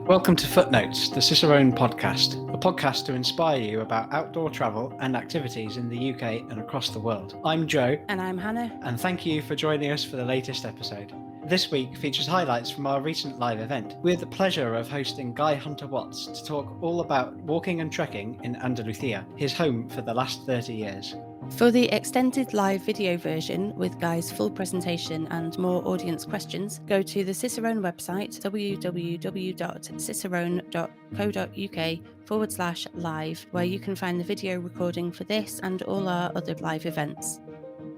Welcome to Footnotes, the Cicerone podcast, a podcast to inspire you about outdoor travel and activities in the UK and across the world. I'm Joe. And I'm Hannah. And thank you for joining us for the latest episode. This week features highlights from our recent live event. We had the pleasure of hosting Guy Hunter-Watts to talk all about walking and trekking in Andalucia, his home for the last 30 years. For the extended live video version with Guy's full presentation and more audience questions, go to the Cicerone website, www.cicerone.co.uk/live, where you can find the video recording for this and all our other live events.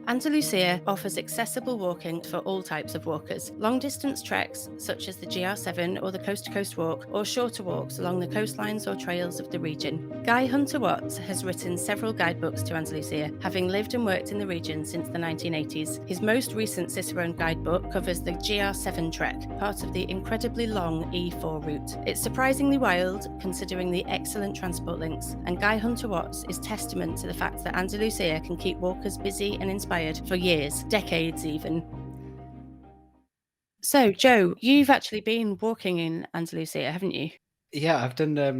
Andalusia offers accessible walking for all types of walkers. Long-distance treks, such as the GR7 or the coast-to-coast walk, or shorter walks along the coastlines or trails of the region. Guy Hunter-Watts has written several guidebooks to Andalusia, having lived and worked in the region since the 1980s. His most recent Cicerone guidebook covers the GR7 trek, part of the incredibly long E4 route. It's surprisingly wild, considering the excellent transport links, and Guy Hunter-Watts is testament to the fact that Andalusia can keep walkers busy and inspired for years, decades even. So, Joe, you've actually been walking in Andalusia, haven't you? Yeah, I've done a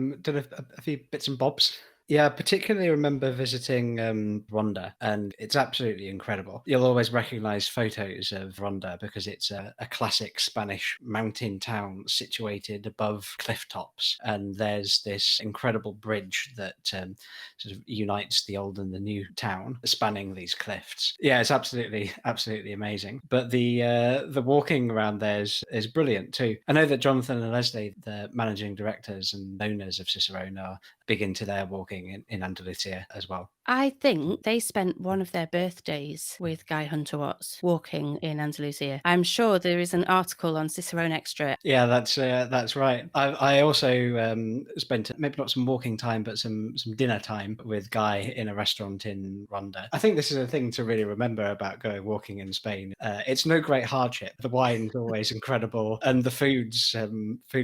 few bits and bobs. Yeah, I particularly remember visiting Ronda, and it's absolutely incredible. You'll always recognise photos of Ronda because it's a classic Spanish mountain town situated above cliff tops, and there's this incredible bridge that sort of unites the old and the new town, spanning these cliffs. Yeah, it's absolutely amazing. But the walking around there is brilliant too. I know that Jonathan and Leslie, the managing directors and owners of Cicerone, are big into their walking in Andalusia as well. I think they spent one of their birthdays with Guy Hunter-Watts walking in Andalusia. I'm sure there is an article on Cicerone Extra. Yeah, that's right. I also spent maybe not some walking time, but some dinner time with Guy in a restaurant in Ronda. I think this is a thing to really remember about going walking in Spain. It's no great hardship. The wine's always incredible, and the food's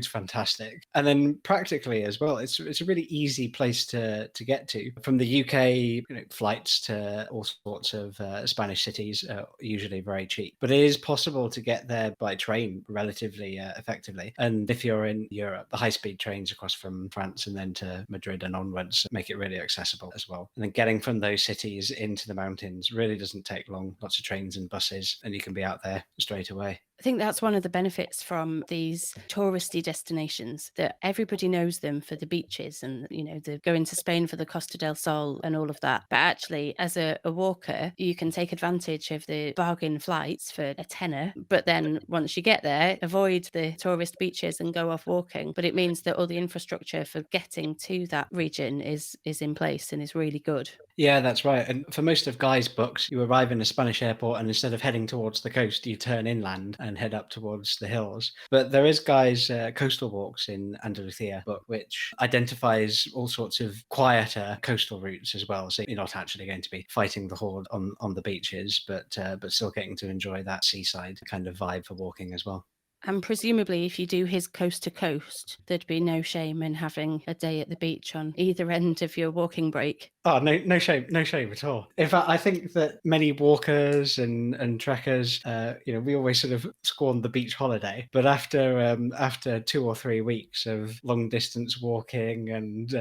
fantastic. And then practically as well, it's a really easy place to get to from the UK. Flights to all sorts of Spanish cities are usually very cheap, but it is possible to get there by train relatively effectively. And if you're in Europe, the high-speed trains across from France and then to Madrid and onwards make it really accessible as well. And then getting from those cities into the mountains really doesn't take long. Lots of trains and buses, and you can be out there straight away. I think that's one of the benefits from these touristy destinations, that everybody knows them for the beaches and, the going to Spain for the Costa del Sol and all of that. But actually, as a walker, you can take advantage of the bargain flights for a tenner. But then once you get there, avoid the tourist beaches and go off walking. But it means that all the infrastructure for getting to that region is in place and is really good. Yeah, that's right. And for most of Guy's books, you arrive in a Spanish airport and instead of heading towards the coast, you turn inland and head up towards the hills. But there is Guy's Coastal Walks in Andalucia book, which identifies all sorts of quieter coastal routes as well. So you're not actually going to be fighting the horde on the beaches, but still getting to enjoy that seaside kind of vibe for walking as well. And presumably, if you do his coast to coast, there'd be no shame in having a day at the beach on either end of your walking break. Oh, no shame at all. In fact, I think that many walkers and trekkers, we always sort of scorn the beach holiday. But after 2 or 3 weeks of long distance walking and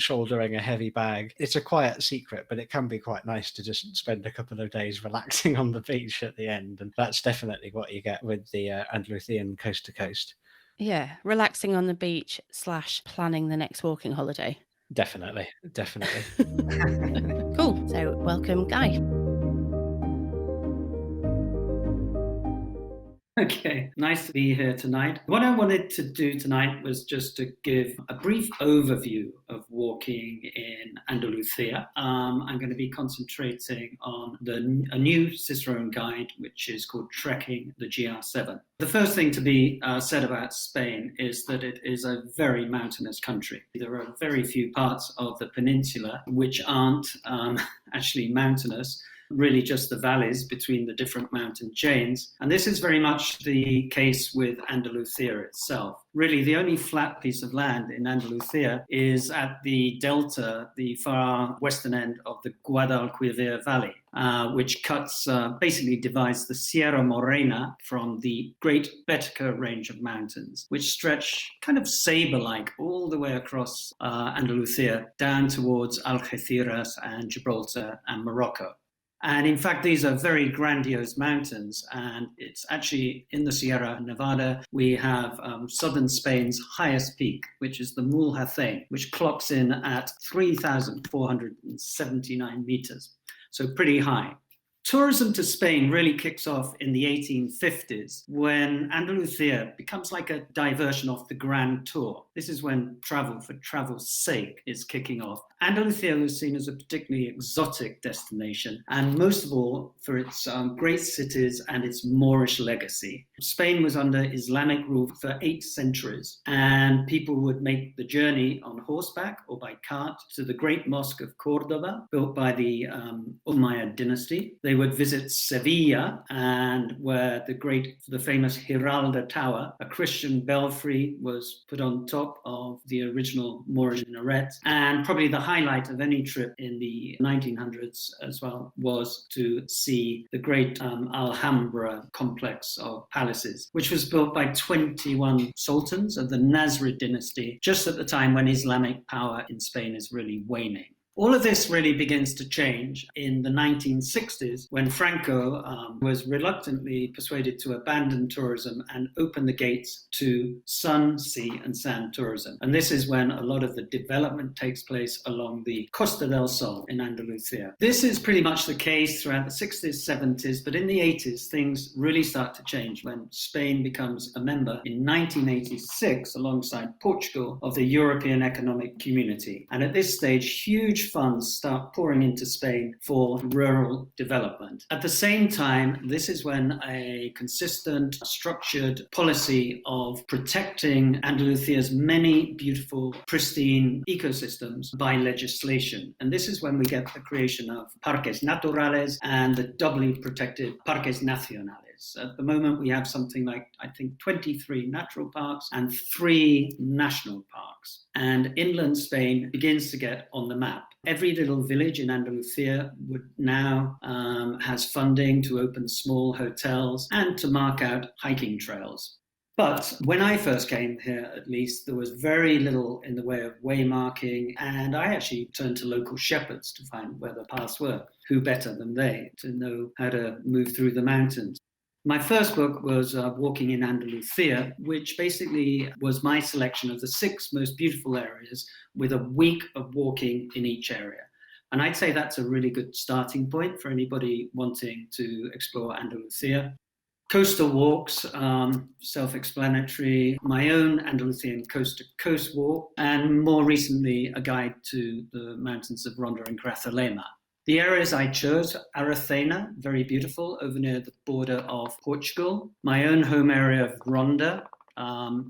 shouldering a heavy bag, it's a quiet secret, but it can be quite nice to just spend a couple of days relaxing on the beach at the end. And that's definitely what you get with the Andalusian coast to coast. Yeah, relaxing on the beach / planning the next walking holiday. Definitely. Cool. So welcome, Guy. Okay, nice to be here tonight. What I wanted to do tonight was just to give a brief overview of walking in Andalusia. I'm going to be concentrating on a new Cicerone guide, which is called Trekking the GR7. The first thing to be said about Spain is that it is a very mountainous country. There are very few parts of the peninsula which aren't actually mountainous. really just the valleys between the different mountain chains. And this is very much the case with Andalusia itself. Really, the only flat piece of land in Andalusia is at the delta, the far western end of the Guadalquivir Valley, which basically divides the Sierra Morena from the Great Betica range of mountains, which stretch kind of saber-like all the way across Andalusia down towards Algeciras and Gibraltar and Morocco. And in fact, these are very grandiose mountains, and it's actually in the Sierra Nevada. We have southern Spain's highest peak, which is the Mulhacén, which clocks in at 3,479 meters, so pretty high. Tourism to Spain really kicks off in the 1850s when Andalusia becomes like a diversion of the Grand Tour. This is when travel for travel's sake is kicking off. Andalusia was seen as a particularly exotic destination, and most of all for its great cities and its Moorish legacy. Spain was under Islamic rule for 8 centuries, and people would make the journey on horseback or by cart to the great mosque of Córdoba, built by the Umayyad dynasty. They would visit Sevilla, and where the famous Giralda Tower, a Christian belfry, was put on top of the original Moorish minaret. And probably the highlight of any trip in the 1900s as well was to see the great Alhambra complex of palaces, which was built by 21 sultans of the Nasrid dynasty, just at the time when Islamic power in Spain is really waning. All of this really begins to change in the 1960s when Franco was reluctantly persuaded to abandon tourism and open the gates to sun, sea and sand tourism. And this is when a lot of the development takes place along the Costa del Sol in Andalusia. This is pretty much the case throughout the 60s, 70s, but in the 80s things really start to change when Spain becomes a member in 1986 alongside Portugal of the European Economic Community. And at this stage, huge funds start pouring into Spain for rural development. At the same time, this is when a consistent, structured policy of protecting Andalusia's many beautiful, pristine ecosystems by legislation. And this is when we get the creation of parques naturales and the doubly protected parques nacionales. At the moment, we have something like, I think, 23 natural parks and 3 national parks. And inland Spain begins to get on the map. Every little village in Andalusia would now has funding to open small hotels and to mark out hiking trails. But when I first came here, at least, there was very little in the way of waymarking, and I actually turned to local shepherds to find where the paths were. Who better than they to know how to move through the mountains? My first book was Walking in Andalusia, which basically was my selection of the 6 most beautiful areas with a week of walking in each area. And I'd say that's a really good starting point for anybody wanting to explore Andalusia. Coastal walks, self-explanatory, my own Andalusian coast-to-coast walk, and more recently, a guide to the mountains of Ronda and Grazalema. The areas I chose, Aracena, very beautiful, over near the border of Portugal. My own home area of Ronda,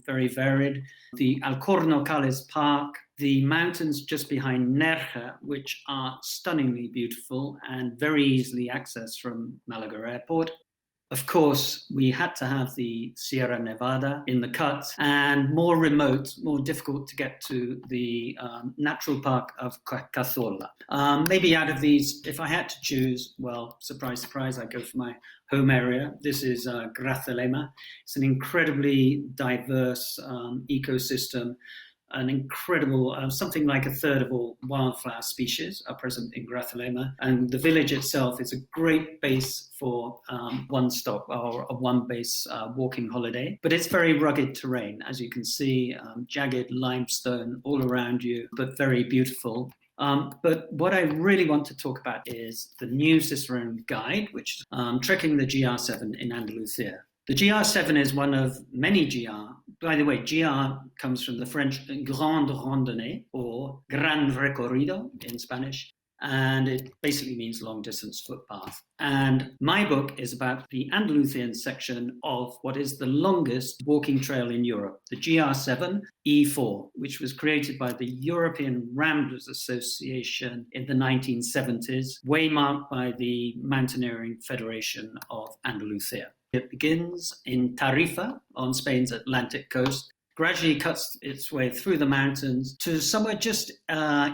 very varied. The Alcornocales Park, the mountains just behind Nerja, which are stunningly beautiful and very easily accessed from Malaga Airport. Of course, we had to have the Sierra Nevada in the cut, and more remote, more difficult to get to the natural park of Cathola. Maybe out of these, if I had to choose, well, surprise, surprise, I'd go for my home area. This is Grazalema. It's an incredibly diverse ecosystem. An incredible, something like a third of all wildflower species are present in Grazalema. And the village itself is a great base for one stop or a one base walking holiday. But it's very rugged terrain, as you can see, jagged limestone all around you, but very beautiful. But what I really want to talk about is the new Cicerone guide, which is trekking the GR7 in Andalusia. The GR7 is one of many GR. By the way, GR comes from the French Grande Randonnée or Gran Recorrido in Spanish. and it basically means long distance footpath. And my book is about the Andalusian section of what is the longest walking trail in Europe, the GR7 E4, which was created by the European Ramblers Association in the 1970s, waymarked by the Mountaineering Federation of Andalusia. It begins in Tarifa on Spain's Atlantic coast, gradually cuts its way through the mountains to somewhere just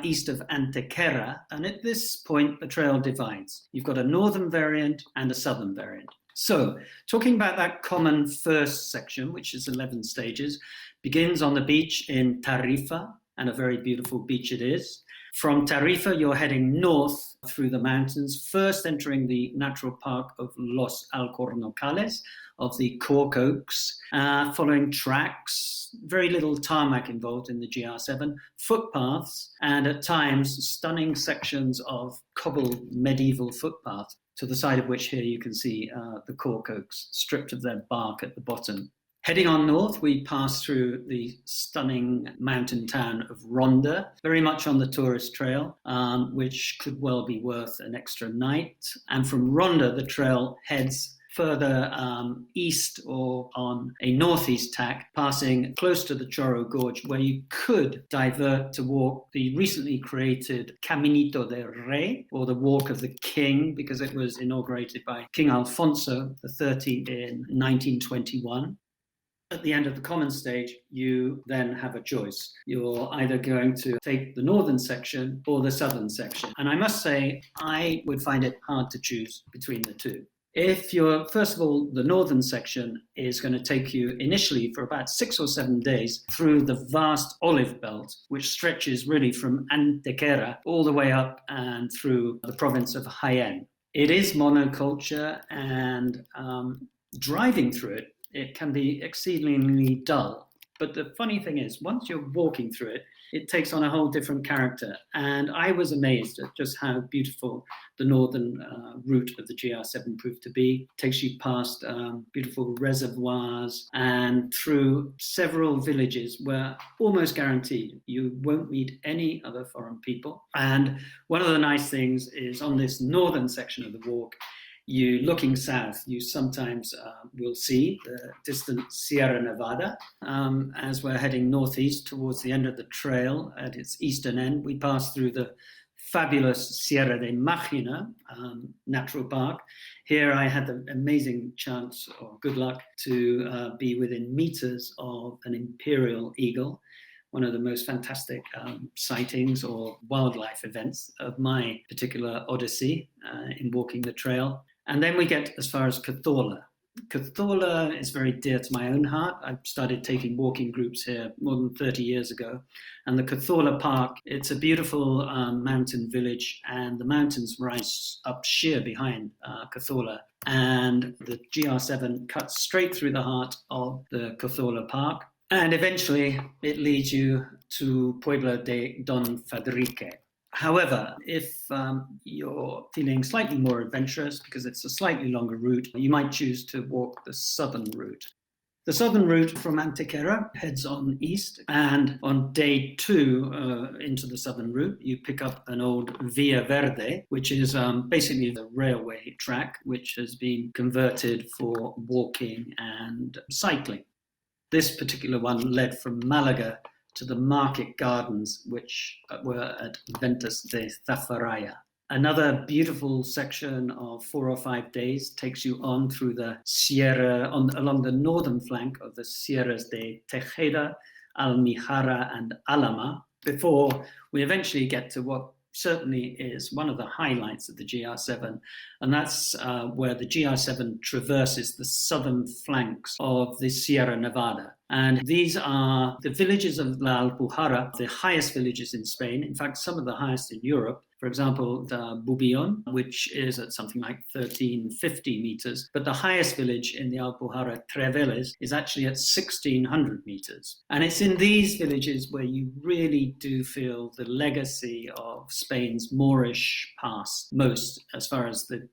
east of Antequera, and at this point the trail divides. You've got a northern variant and a southern variant. So, talking about that common first section, which is 11 stages, begins on the beach in Tarifa, and a very beautiful beach it is. From Tarifa, you're heading north through the mountains, first entering the natural park of Los Alcornocales, of the cork oaks, following tracks, very little tarmac involved in the GR7, footpaths, and at times stunning sections of cobbled medieval footpath, to the side of which here you can see the cork oaks stripped of their bark at the bottom. Heading on north, we pass through the stunning mountain town of Ronda, very much on the tourist trail, which could well be worth an extra night. And from Ronda, the trail heads further east or on a northeast tack, passing close to the Chorro Gorge, where you could divert to walk the recently created Caminito del Rey, or the Walk of the King, because it was inaugurated by King Alfonso XIII in 1921. At the end of the common stage, you then have a choice. You're either going to take the northern section or the southern section. And I must say, I would find it hard to choose between the two. If you're, first of all, the northern section is going to take you initially for about 6 or 7 days through the vast olive belt, which stretches really from Antequera all the way up and through the province of Jaén. It is monoculture, and driving through it, it can be exceedingly dull. But the funny thing is, once you're walking through it, it takes on a whole different character. And I was amazed at just how beautiful the northern route of the GR7 proved to be. It takes you past beautiful reservoirs and through several villages where almost guaranteed you won't meet any other foreign people. And one of the nice things is on this northern section of the walk, you looking south, you sometimes will see the distant Sierra Nevada. As we're heading northeast towards the end of the trail at its eastern end, we pass through the fabulous Sierra de Machina Natural Park. Here I had the amazing chance, or good luck, to be within meters of an imperial eagle, one of the most fantastic sightings or wildlife events of my particular odyssey in walking the trail. And then we get as far as Cathola. Cathola is very dear to my own heart. I started taking walking groups here more than 30 years ago. And the Cathola Park, it's a beautiful mountain village, and the mountains rise up sheer behind Cathola. And the GR7 cuts straight through the heart of the Cathola Park. And eventually it leads you to Puebla de Don Fadrique. However, if you're feeling slightly more adventurous, because it's a slightly longer route, you might choose to walk the southern route. The southern route from Antequera heads on east, and on day 2 into the southern route, you pick up an old Via Verde, which is basically the railway track, which has been converted for walking and cycling. This particular one led from Malaga to the market gardens, which were at Ventas de Zafaraya. Another beautiful section of 4 or 5 days takes you on through the Sierra, along the northern flank of the Sierras de Tejeda, Almijara, and Alama, before we eventually get to what certainly is one of the highlights of the GR7, and that's where the GR7 traverses the southern flanks of the Sierra Nevada. And these are the villages of La Alpujarra, the highest villages in Spain, in fact, some of the highest in Europe. For example, the Bubion, which is at something like 1350 meters, but the highest village in the Alpujarra, Treveles, is actually at 1600 meters. And it's in these villages where you really do feel the legacy of Spain's Moorish past, most as far as the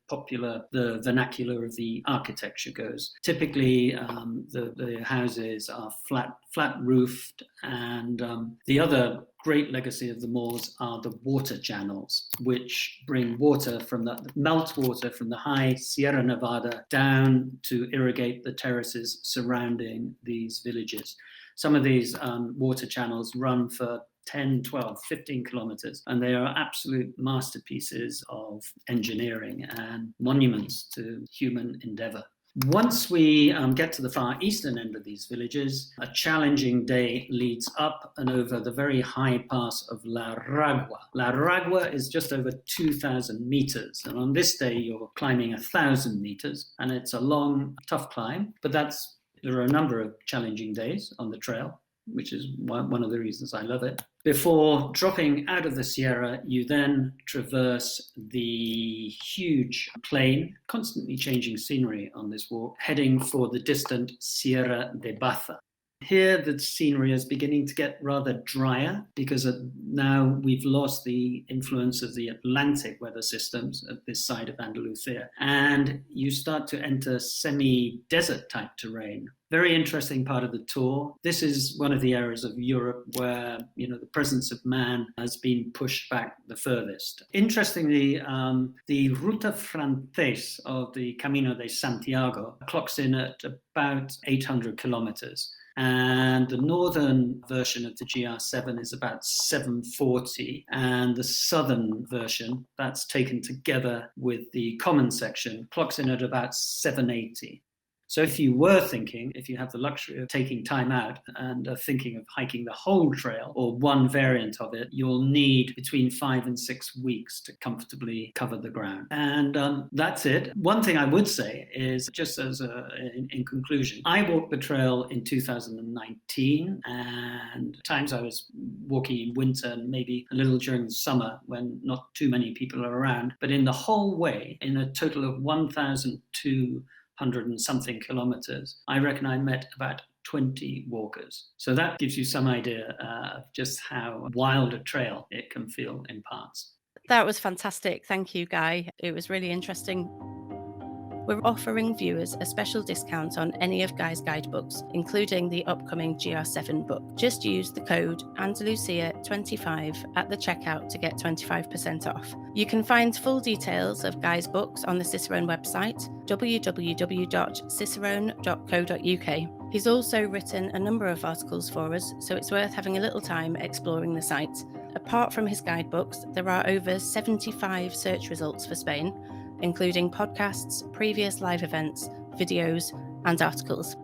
vernacular of the architecture goes. Typically, the houses are flat roofed, and the other great legacy of the Moors are the water channels, which bring water from the meltwater from the high Sierra Nevada down to irrigate the terraces surrounding these villages. Some of these water channels run for 10, 12, 15 kilometers, and they are absolute masterpieces of engineering and monuments to human endeavor. Once we get to the far eastern end of these villages, a challenging day leads up and over the very high pass of La Ragua. La Ragua is just over 2,000 meters, and on this day you're climbing 1,000 meters, and it's a long, tough climb, but there are a number of challenging days on the trail, which is one of the reasons I love it. Before dropping out of the Sierra, you then traverse the huge plain, constantly changing scenery on this walk, heading for the distant Sierra de Baza. Here, the scenery is beginning to get rather drier because now we've lost the influence of the Atlantic weather systems at this side of Andalusia, and you start to enter semi-desert type terrain. Very interesting part of the tour. This is one of the areas of Europe where, the presence of man has been pushed back the furthest. Interestingly, the Ruta Frances of the Camino de Santiago clocks in at about 800 kilometers. And the northern version of the GR7 is about 740, and the southern version, that's taken together with the common section, clocks in at about 780. So if you have the luxury of taking time out and are thinking of hiking the whole trail or one variant of it, you'll need between 5 and 6 weeks to comfortably cover the ground. And that's it. One thing I would say is, just as in conclusion, I walked the trail in 2019, and at times I was walking in winter and maybe a little during the summer when not too many people are around. But in the whole way, in a total of 1,200 and something kilometers, I reckon I met about 20 walkers. So that gives you some idea of just how wild a trail it can feel in parts. That was fantastic. Thank you, Guy. It was really interesting. We're offering viewers a special discount on any of Guy's guidebooks, including the upcoming GR7 book. Just use the code Andalucia25 at the checkout to get 25% off. You can find full details of Guy's books on the Cicerone website, www.cicerone.co.uk. He's also written a number of articles for us, so it's worth having a little time exploring the site. Apart from his guidebooks, there are over 75 search results for Spain, including podcasts, previous live events, videos, and articles.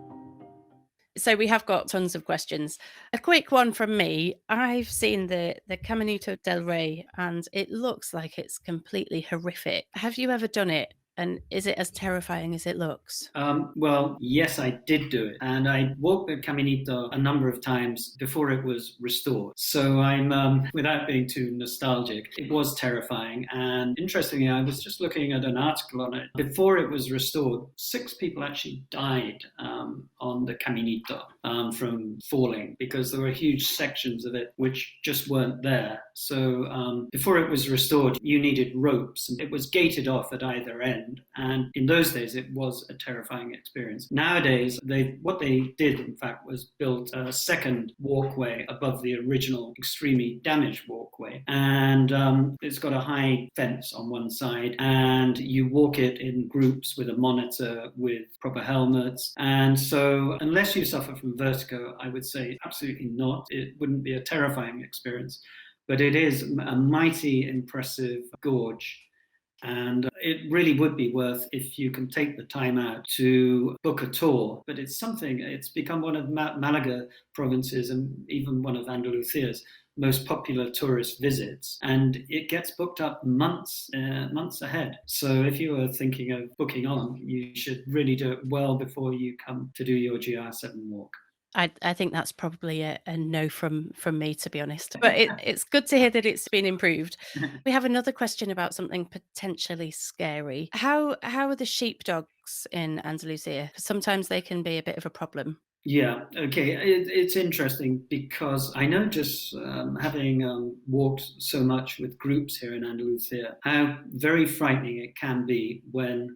So we have got tons of questions. A quick one from me. I've seen the Caminito del Rey, and it looks like it's completely horrific. Have you ever done it? And is it as terrifying as it looks? Well, yes, I did do it. And I walked the Caminito a number of times before it was restored. So I'm, without being too nostalgic, it was terrifying. And interestingly, I was just looking at an article on it. Before it was restored, 6 people actually died on the Caminito from falling, because there were huge sections of it which just weren't there. So before it was restored, you needed ropes, and it was gated off at either end. And in those days, it was a terrifying experience. Nowadays, what they did, in fact, was built a second walkway above the original extremely damaged walkway. And it's got a high fence on one side, and you walk it in groups with a monitor, with proper helmets. And so unless you suffer from vertigo, I would say absolutely not. It wouldn't be a terrifying experience, but it is a mighty impressive gorge. And it really would be worth, if you can take the time out to book a tour. But it's become one of Malaga provinces and even one of Andalucia's most popular tourist visits. And it gets booked up months ahead. So if you are thinking of booking on, you should really do it well before you come to do your GR7 walk. I think that's probably a no from me, to be honest. But it's good to hear that it's been improved. We have another question about something potentially scary. How are the sheepdogs in Andalusia? Sometimes they can be a bit of a problem. Yeah, okay. It's interesting because I know just having walked so much with groups here in Andalusia, how very frightening it can be when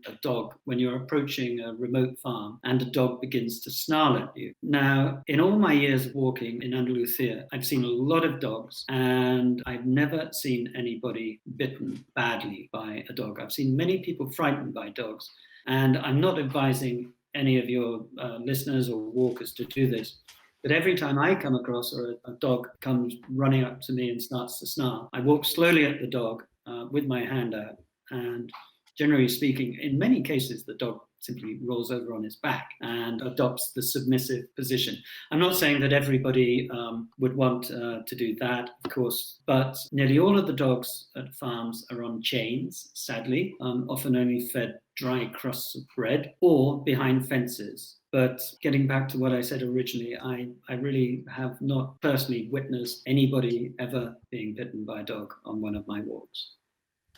you're approaching a remote farm and a dog begins to snarl at you. Now, in all my years of walking in Andalusia, I've seen a lot of dogs and I've never seen anybody bitten badly by a dog. I've seen many people frightened by dogs, and I'm not advising any of your listeners or walkers to do this. But every time I come across or a dog comes running up to me and starts to snarl, I walk slowly at the dog with my hand out. And generally speaking, in many cases, the dog simply rolls over on its back and adopts the submissive position. I'm not saying that everybody would want to do that, of course, but nearly all of the dogs at farms are on chains, sadly, often only fed dry crusts of bread or behind fences. But getting back to what I said originally, I really have not personally witnessed anybody ever being bitten by a dog on one of my walks.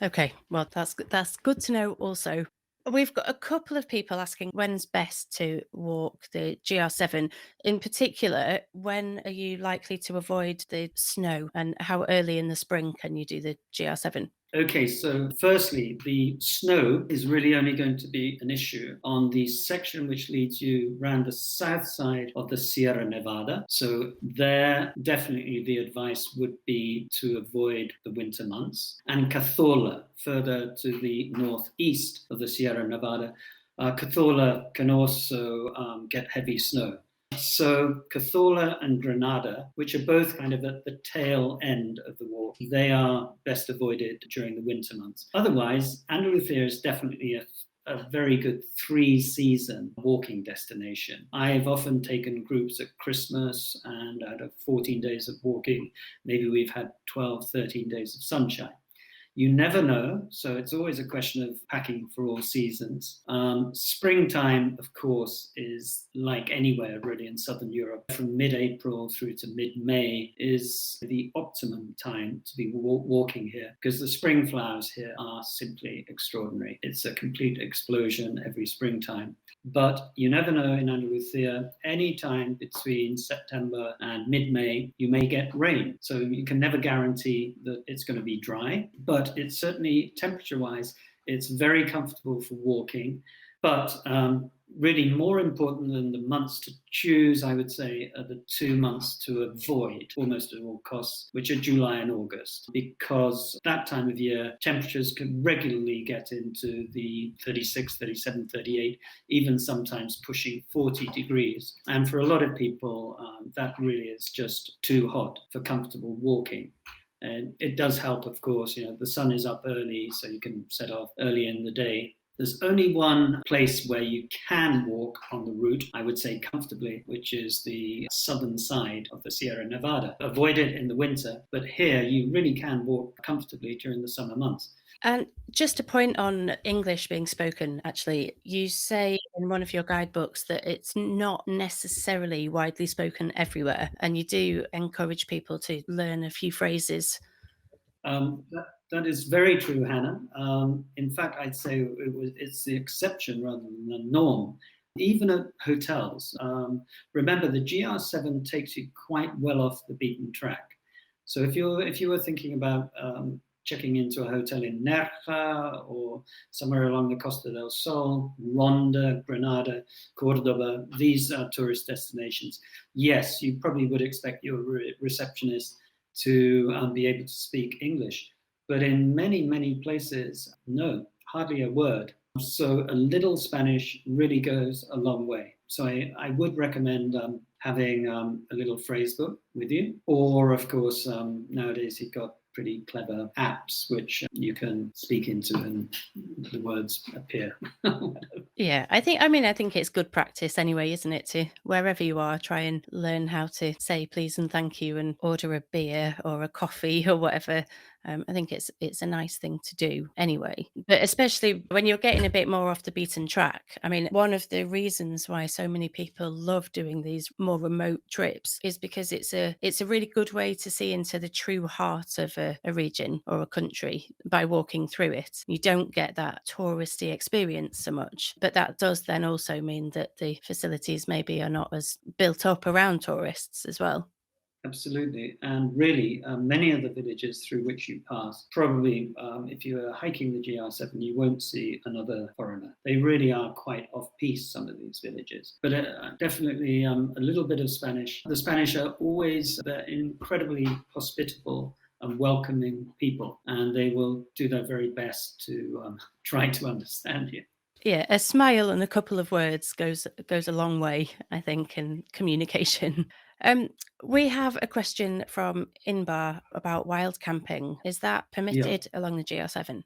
Okay, well, that's good to know also. We've got a couple of people asking when's best to walk the GR7. In particular, when are you likely to avoid the snow, and how early in the spring can you do the GR7? Okay, so firstly, the snow is really only going to be an issue on the section which leads you around the south side of the Sierra Nevada. So there, definitely the advice would be to avoid the winter months. And Cathola, further to the northeast of the Sierra Nevada, Cathola can also get heavy snow. So Cathola and Granada, which are both kind of at the tail end of the walk, they are best avoided during the winter months. Otherwise, Andalusia is definitely a very good 3-season walking destination. I've often taken groups at Christmas, and out of 14 days of walking, maybe we've had 12, 13 days of sunshine. You never know, so it's always a question of packing for all seasons. Springtime, of course, is like anywhere really in Southern Europe. From mid-April through to mid-May is the optimum time to be walking here, because the spring flowers here are simply extraordinary. It's a complete explosion every springtime. But you never know in Andalusia, any time between September and mid-May, you may get rain. So you can never guarantee that it's going to be dry, but it's certainly temperature-wise, it's very comfortable for walking. But really more important than the months to choose, I would say, are the 2 months to avoid almost at all costs, which are July and August, because that time of year, temperatures can regularly get into the 36, 37, 38, even sometimes pushing 40 degrees. And for a lot of people, that really is just too hot for comfortable walking. And it does help, of course, the sun is up early, so you can set off early in the day. There's only one place where you can walk on the route, I would say comfortably, which is the southern side of the Sierra Nevada. Avoid it in the winter, but here you really can walk comfortably during the summer months. And just a point on English being spoken, actually, you say in one of your guidebooks that it's not necessarily widely spoken everywhere, and you do encourage people to learn a few phrases. That is very true, Hannah. In fact, I'd say it's the exception rather than the norm. Even at hotels, remember the GR7 takes you quite well off the beaten track. So if you were thinking about checking into a hotel in Nerja or somewhere along the Costa del Sol, Ronda, Granada, Cordoba, these are tourist destinations. Yes, you probably would expect your receptionist to be able to speak English. But in many, many places, no, hardly a word. So a little Spanish really goes a long way. So I would recommend having a little phrase book with you. Or, of course, nowadays you've got pretty clever apps which you can speak into and the words appear. Yeah, I think it's good practice anyway, isn't it, to wherever you are, try and learn how to say please and thank you and order a beer or a coffee or whatever. I think it's a nice thing to do anyway, but especially when you're getting a bit more off the beaten track. I mean, one of the reasons why so many people love doing these more remote trips is because it's a really good way to see into the true heart of a region or a country by walking through it. You don't get that touristy experience so much, but that does then also mean that the facilities maybe are not as built up around tourists as well. Absolutely. And really, many of the villages through which you pass, probably if you are hiking the GR7, you won't see another foreigner. They really are quite off-piste, some of these villages. But definitely a little bit of Spanish. The Spanish are always incredibly hospitable and welcoming people, and they will do their very best to try to understand you. Yeah, a smile and a couple of words goes a long way, I think, in communication. We have a question from Inbar about wild camping. Is that permitted along the GR7?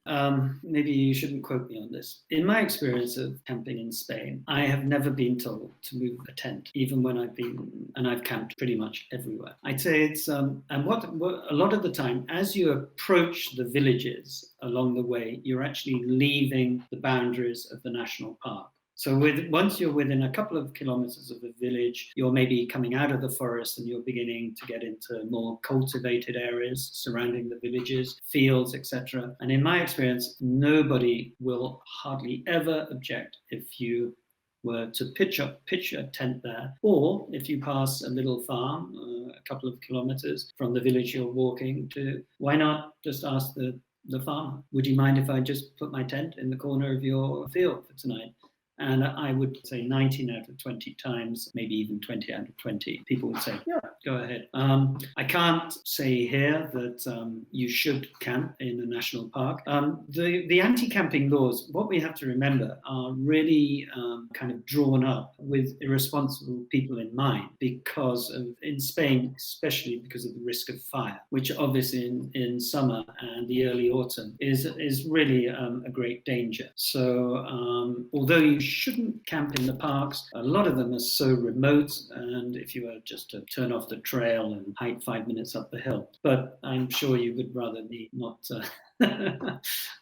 Maybe you shouldn't quote me on this. In my experience of camping in Spain, I have never been told to move a tent, even when I've camped pretty much everywhere. I'd say it's, and what a lot of the time, as you approach the villages along the way, you're actually leaving the boundaries of the national park. So once you're within a couple of kilometers of a village, you're maybe coming out of the forest and you're beginning to get into more cultivated areas surrounding the villages, fields, etc. And in my experience, nobody will hardly ever object if you were to pitch a tent there, or if you pass a little farm a couple of kilometers from the village you're walking to, why not just ask the farmer, would you mind if I just put my tent in the corner of your field for tonight? And I would say 19 out of 20 times, maybe even 20 out of 20, people would say, yeah, go ahead. I can't say here that you should camp in a national park. The anti-camping laws, what we have to remember, are really kind of drawn up with irresponsible people in mind because of, in Spain, especially because of the risk of fire, which obviously in summer and the early autumn is really a great danger. So although you shouldn't camp in the parks, a lot of them are so remote, and if you were just to turn off the trail and hike 5 minutes up the hill, but I'm sure you would rather me not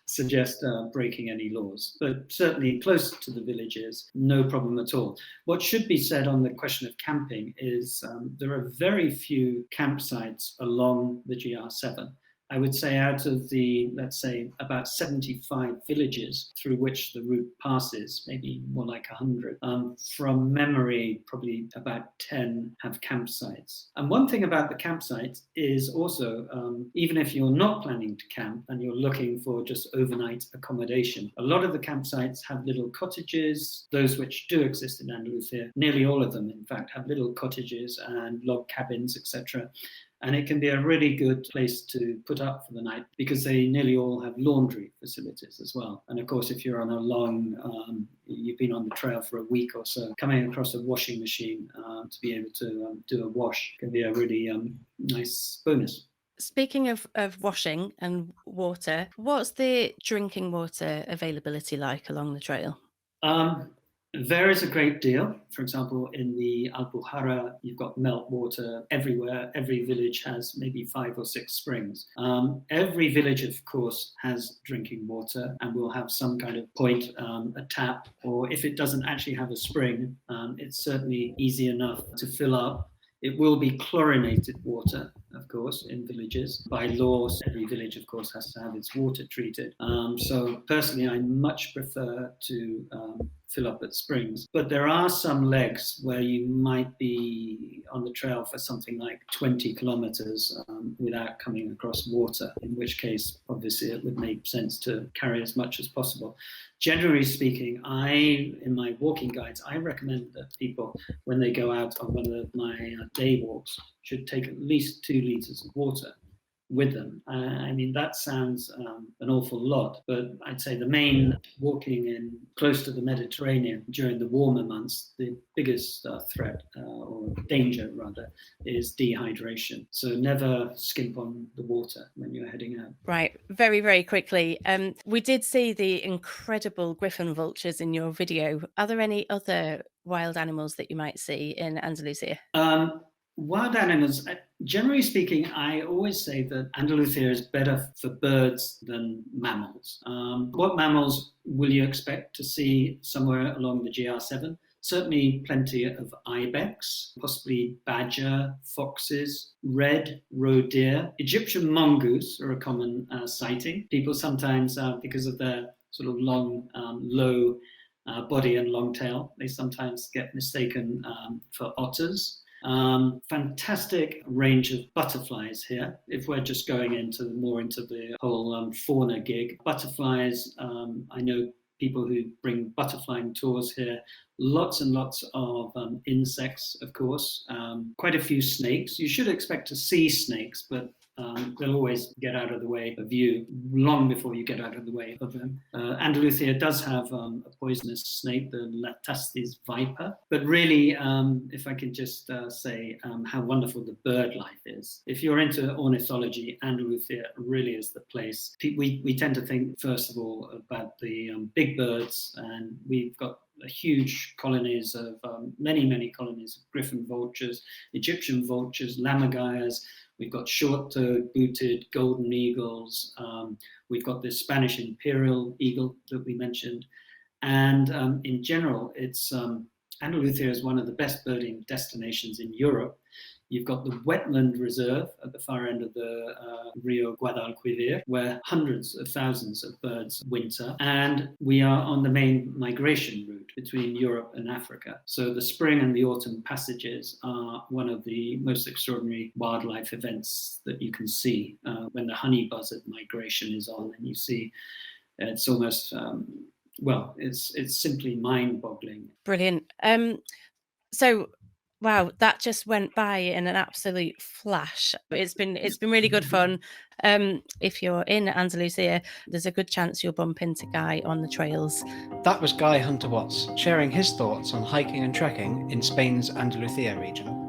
suggest breaking any laws, but certainly close to the villages, no problem at all. What should be said on the question of camping is there are very few campsites along the GR7. I would say out of the, let's say, about 75 villages through which the route passes, maybe more like 100, from memory, probably about 10 have campsites. And one thing about the campsites is also, even if you're not planning to camp and you're looking for just overnight accommodation, a lot of the campsites have little cottages, those which do exist in Andalusia. Nearly all of them, in fact, have little cottages and log cabins, etc. And it can be a really good place to put up for the night because they nearly all have laundry facilities as well. And of course, if you're on a long, you've been on the trail for a week or so, coming across a washing machine to be able to do a wash can be a really nice bonus. Speaking of washing and water, what's the drinking water availability like along the trail? Varies a great deal. For example, in the Alpujarra, you've got meltwater everywhere. Every village has maybe 5 or 6 springs. Every village, of course, has drinking water and will have some kind of point, a tap, or if it doesn't actually have a spring, it's certainly easy enough to fill up. It will be chlorinated water, of course, in villages. By law, every village, of course, has to have its water treated. So personally, I much prefer to fill up at springs. But there are some legs where you might be on the trail for something like 20 kilometers without coming across water, in which case, obviously, it would make sense to carry as much as possible. Generally speaking, in my walking guides, I recommend that people, when they go out on one of my day walks, should take at least 2 liters of water with them. I mean, that sounds an awful lot, but I'd say the main walking in close to the Mediterranean during the warmer months, the biggest threat or danger rather is dehydration. So never skimp on the water when you're heading out. Right, very, very quickly. We did see the incredible griffon vultures in your video. Are there any other wild animals that you might see in Andalusia? Wild animals, generally speaking, I always say that Andalusia is better for birds than mammals. What mammals will you expect to see somewhere along the GR7? Certainly plenty of ibex, possibly badger, foxes, red roe deer. Egyptian mongoose are a common sighting. People sometimes, because of their sort of long, low body and long tail, they sometimes get mistaken for otters. Fantastic range of butterflies here. If we're just going into the whole fauna gig, butterflies, I know people who bring butterflying tours here. Lots and lots of insects, of course. Quite a few snakes. You should expect to see snakes, but they'll always get out of the way of you long before you get out of the way of them. Andalusia does have a poisonous snake, the Latastes viper. But really, if I could just say how wonderful the bird life is. If you're into ornithology, Andalusia really is the place. We tend to think, first of all, about the big birds, and we've got huge colonies of many colonies of griffon vultures, Egyptian vultures, lammergeiers. We've got short-toed, booted, golden eagles. We've got the Spanish imperial eagle that we mentioned. And in general, Andalusia is one of the best birding destinations in Europe. You've got the wetland reserve at the far end of the Rio Guadalquivir, where hundreds of thousands of birds winter. And we are on the main migration route between Europe and Africa. So the spring and the autumn passages are one of the most extraordinary wildlife events that you can see when the honey buzzard migration is on. And you see it's almost, it's simply mind-boggling. Brilliant. Wow, that just went by in an absolute flash. It's been really good fun. If you're in Andalusia, there's a good chance you'll bump into Guy on the trails. That was Guy Hunter-Watts sharing his thoughts on hiking and trekking in Spain's Andalucía region.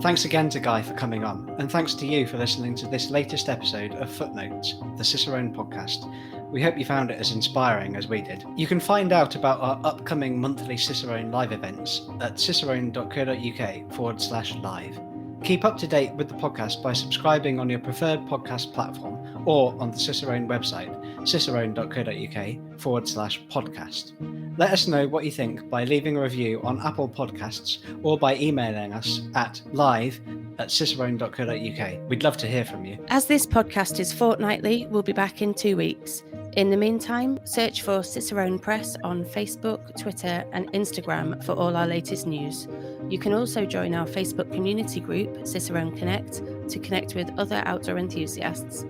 Thanks again to Guy for coming on, and thanks to you for listening to this latest episode of Footnotes, the Cicerone podcast. We hope you found it as inspiring as we did. You can find out about our upcoming monthly Cicerone live events at cicerone.co.uk/live. Keep up to date with the podcast by subscribing on your preferred podcast platform or on the Cicerone website, cicerone.co.uk/podcast. Let us know what you think by leaving a review on Apple Podcasts or by emailing us at live@cicerone.co.uk. We'd love to hear from you. As this podcast is fortnightly, we'll be back in 2 weeks. In the meantime, search for Cicerone Press on Facebook, Twitter, and Instagram for all our latest news. You can also join our Facebook community group, Cicerone Connect, to connect with other outdoor enthusiasts.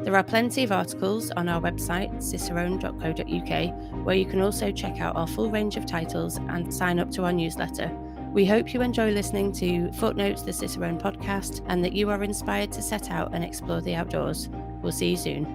There are plenty of articles on our website, cicerone.co.uk, where you can also check out our full range of titles and sign up to our newsletter. We hope you enjoy listening to Footnotes, the Cicerone podcast, and that you are inspired to set out and explore the outdoors. We'll see you soon.